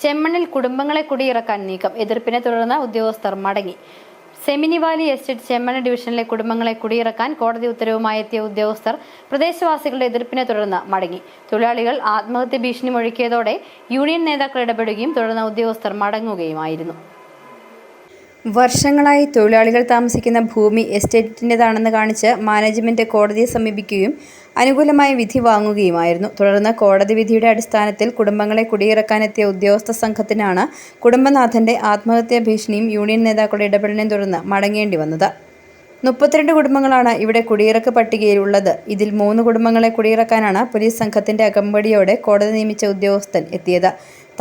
ചെമ്മണ്ണിൽ കുടുംബങ്ങളെ കുടിയിറക്കാൻ നീക്കം. എതിർപ്പിനെ തുടർന്ന് ഉദ്യോഗസ്ഥർ മടങ്ങി. സെമിനിവാലി എസ്റ്റേറ്റ് ചെമ്മണ്ണ് ഡിവിഷനിലെ കുടുംബങ്ങളെ കുടിയിറക്കാൻ കോടതി ഉത്തരവുമായി എത്തിയ ഉദ്യോഗസ്ഥർ പ്രദേശവാസികളുടെ എതിർപ്പിനെ തുടർന്ന് മടങ്ങി. തൊഴിലാളികൾ ആത്മഹത്യ ഭീഷണി മുഴക്കിയതോടെ യൂണിയൻ നേതാക്കൾ ഇടപെടുകയും തുടർന്ന് ഉദ്യോഗസ്ഥർ മടങ്ങുകയുമായിരുന്നു. വർഷങ്ങളായി തൊഴിലാളികൾ താമസിക്കുന്ന ഭൂമി എസ്റ്റേറ്റിൻ്റെതാണെന്ന് കാണിച്ച് മാനേജ്മെന്റ് കോടതിയെ സമീപിക്കുകയും അനുകൂലമായ വിധി വാങ്ങുകയുമായിരുന്നു. തുടർന്ന് കോടതി വിധിയുടെ അടിസ്ഥാനത്തിൽ കുടുംബങ്ങളെ കുടിയിറക്കാനെത്തിയ ഉദ്യോഗസ്ഥ സംഘത്തിനാണ് കുടുംബനാഥന്റെ ആത്മഹത്യാ ഭീഷണിയും യൂണിയൻ നേതാക്കളുടെ ഇടപെടലിനെ തുടർന്ന് മടങ്ങേണ്ടി വന്നത്. 32 കുടുംബങ്ങളാണ് ഇവിടെ കുടിയിറക്ക് പട്ടികയിലുള്ളത്. ഇതിൽ 3 കുടുംബങ്ങളെ കുടിയിറക്കാനാണ് പോലീസ് സംഘത്തിന്റെ അകമ്പടിയോടെ കോടതി നിയമിച്ച ഉദ്യോഗസ്ഥൻ എത്തിയത്.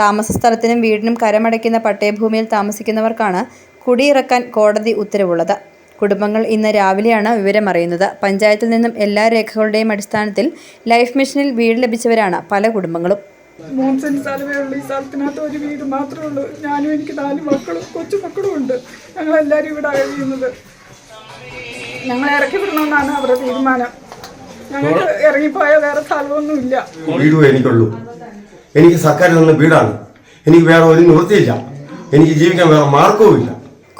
താമസ സ്ഥലത്തിനും വീടിനും കരമടയ്ക്കുന്ന പട്ടയഭൂമിയിൽ താമസിക്കുന്നവർക്കാണ് കുടിയിറക്കാൻ കോടതി ഉത്തരവുള്ളത്. കുടുംബങ്ങൾ ഇന്ന് രാവിലെയാണ് വിവരമറിയുന്നത്. പഞ്ചായത്തിൽ നിന്നും എല്ലാ രേഖകളുടെയും അടിസ്ഥാനത്തിൽ ലൈഫ് മിഷനിൽ വീട് ലഭിച്ചവരാണ് പല കുടുംബങ്ങളും. 3 സെന്റ് സ്ഥലമേ ഉള്ളൂ. ഈ സ്ഥലത്തിനകത്ത് ഒരു വീട് മാത്രമേ ഉള്ളൂ. ഞാനും എനിക്ക് 4 മക്കളും കൊച്ചുമക്കളും ഉണ്ട്. ഞങ്ങളെല്ലാവരും ഇവിടെ കഴിയുന്നത്. ഞങ്ങളെ ഇറക്കി വിടണമെന്നാണ് അവരുടെ തീരുമാനം. ഞങ്ങൾക്ക് ഇറങ്ങിപ്പോയാൽ വേറെ സ്ഥലമൊന്നുമില്ല. വീടും എനിക്കുള്ളൂ. എനിക്ക് സർക്കാരിൽ നിന്ന് വീടാണ്. എനിക്ക് വേറെ ഒരു നിവൃത്തിയില്ല. എനിക്ക് ജീവിക്കാൻ വേറെ മാർഗവുമില്ല.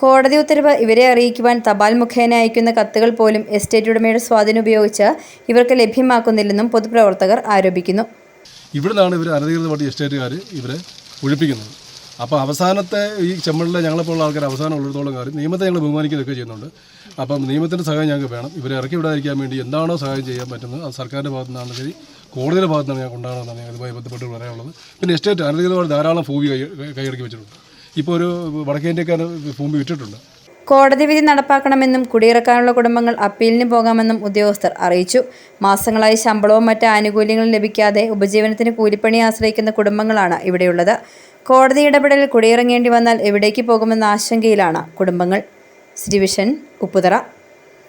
കോടതി ഉത്തരവ് ഇവരെ അറിയിക്കുവാൻ തപാൽ മുഖേന അയക്കുന്ന കത്തുകൾ പോലും എസ്റ്റേറ്റ് ഉടമയുടെ സ്വാധീനം ഉപയോഗിച്ച് ഇവർക്ക് ലഭ്യമാക്കുന്നില്ലെന്നും പൊതുപ്രവർത്തകർ ആരോപിക്കുന്നു. ഇവിടുന്നാണ് ഇവർ അനധികൃതമായിട്ട് എസ്റ്റേറ്റുകാർ ഇവരെ ഒഴിപ്പിക്കുന്നത്. അപ്പോൾ അവസാനത്തെ ഈ ചെമ്മണ്ണിലെ ഞങ്ങളെപ്പോലുള്ള ആൾക്കാർ അവസാനം ഉള്ളിടത്തോളം കാര്യം നിയമത്തെ ഞങ്ങൾ ബഹുമാനിക്കുകയൊക്കെ ചെയ്യുന്നുണ്ട്. അപ്പം നിയമത്തിൻ്റെ സഹായം ഞങ്ങൾക്ക് വേണം. ഇവരെ ഇറക്കി വിടാതിരിക്കാൻ വേണ്ടി എന്താണോ സഹായം ചെയ്യാൻ പറ്റുന്നത് അത് സർക്കാരിൻ്റെ ഭാഗത്തു നിന്നാണ് ശരി, കോടതിയുടെ ഭാഗത്തു നിന്നാണ് ഞങ്ങൾക്ക് ഉണ്ടാകണമെന്നാണ് ഞങ്ങൾ ഇതുമായി ബന്ധപ്പെട്ട് പറയാനുള്ളത്. പിന്നെ എസ്റ്റേറ്റ് അനധികൃതമായിട്ട് ധാരാളം ഭൂമി കൈയടക്കി വെച്ചിട്ടുണ്ട്. ഇപ്പോൾ ഒരു വടക്കേ ഇന്ത്യക്കാരൻ ഭൂമി വിറ്റിട്ടുണ്ട്. കോടതി വിധി നടപ്പാക്കണമെന്നും കുടിയിറക്കാനുള്ള കുടുംബങ്ങൾ അപ്പീലിന് പോകാമെന്നും ഉദ്യോഗസ്ഥർ അറിയിച്ചു. മാസങ്ങളായി ശമ്പളവും മറ്റ് ആനുകൂല്യങ്ങളും ലഭിക്കാതെ ഉപജീവനത്തിന് കൂലിപ്പണി ആശ്രയിക്കുന്ന കുടുംബങ്ങളാണ് ഇവിടെയുള്ളത്. കോടതി ഇടപെടലിൽ കുടിയിറങ്ങേണ്ടി വന്നാൽ എവിടേക്ക് പോകുമെന്ന ആശങ്കയിലാണ് കുടുംബങ്ങൾ. City vision, Upputhara.